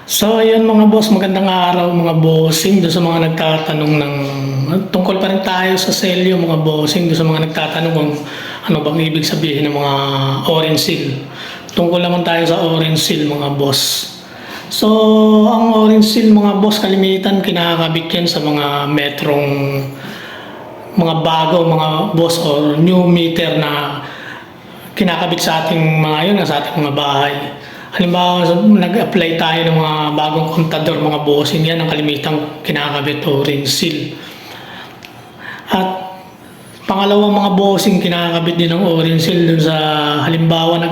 So, ayun mga boss, magandang araw mga bossing doon sa mga nagtatanong ng tungkol pa rin tayo sa selyo mga bossing doon sa mga nagtatanong kung ano bang ibig sabihin ng mga orange seal. Tungkol naman tayo sa orange seal mga boss. So, ang orange seal mga boss kalimitan kinakabit yan sa mga metrong mga bago mga boss or new meter na kinakabit sa ating mga yun sa ating mga bahay. Halimbawa, nag-apply tayo ng mga bagong kontador, mga bossing yan, ang kalimitang kinakabit orange seal. At pangalawang mga bossing, kinakabit din ng orange seal dun sa halimbawa,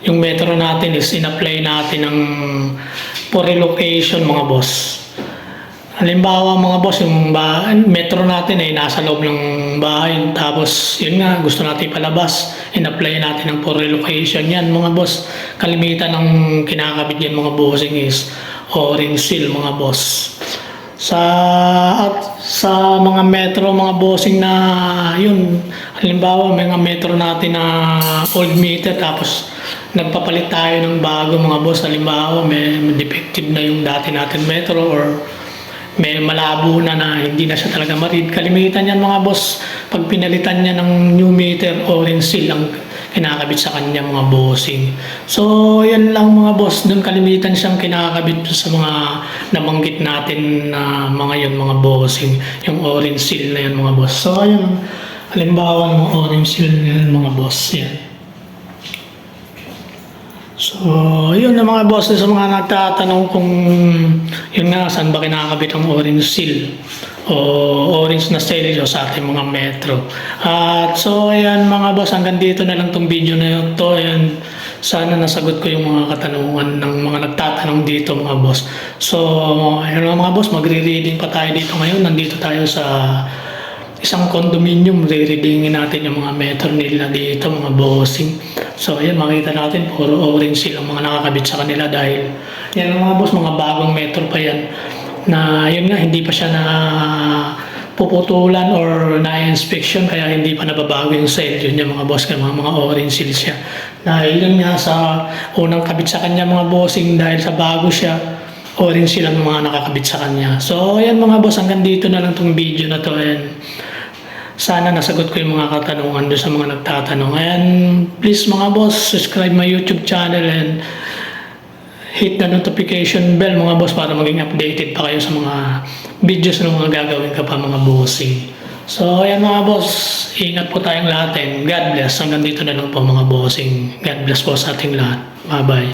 yung metro natin is in-apply natin ng for relocation mga boss. Halimbawa mga boss, yung metro natin ay nasa loob ng bahay. Tapos yun nga, gusto natin palabas. In-apply natin ng for relocation. Yan mga boss. Kalimitan ng kinakabit yan mga bossing is orange seal mga boss. Sa mga metro mga bossing na yun, halimbawa mga metro natin na old meter tapos nagpapalit tayo ng bago mga boss. Halimbawa may defective na yung dati natin metro or may malabo na hindi na siya talaga ma-read. Kalimitan yan mga boss, pag pinalitan niya ng new meter, orange seal ang kinakabit sa kanya mga bossing. So yan lang mga boss, doon kalimitan siyang kinakabit sa mga nabanggit natin na mga yun mga bossing, yung orange seal na yan mga boss. So ayun, halimbawa ng orange seal na yan mga boss, yan. So, yun na mga boss sa mga nagtatanong kung yun nga saan ba kinakabit ang orange seal o orange na selyo sa ating mga metro. At so ayan mga boss, hanggang dito na lang tong video na yun to. Ayan, sana nasagot ko yung mga katanungan ng mga nagtatanong dito mga boss. So, ayan mga boss, magre-reading pa tayo dito ngayon. Nandito tayo sa isang condominium, re-readingin natin yung mga metro nila dito mga bossing. So ayan, makita natin puro orange seal ang mga nakakabit sa kanila dahil yan mga boss, mga bagong metro pa yan na yun nga, hindi pa siya na puputulan or na-inspection kaya hindi pa nababago yung selyo niya mga boss, kaya mga orange seal siya. Dahil yun nga sa unang kabit sa kanya mga bossing, dahil sa bago siya, orange seal ang mga nakakabit sa kanya. So ayan mga boss, hanggang dito na lang tong video na to. Ayan, sana nasagot ko yung mga katanungan doon sa mga nagtatanong. And please mga boss, subscribe my YouTube channel and hit the notification bell mga boss para maging updated pa kayo sa mga videos na mga gagawin ka pa mga bossing. So ayan mga boss, ingat po tayong lahat and God bless. Hanggang dito na lang po mga bossing. God bless po sa ating lahat. Bye bye.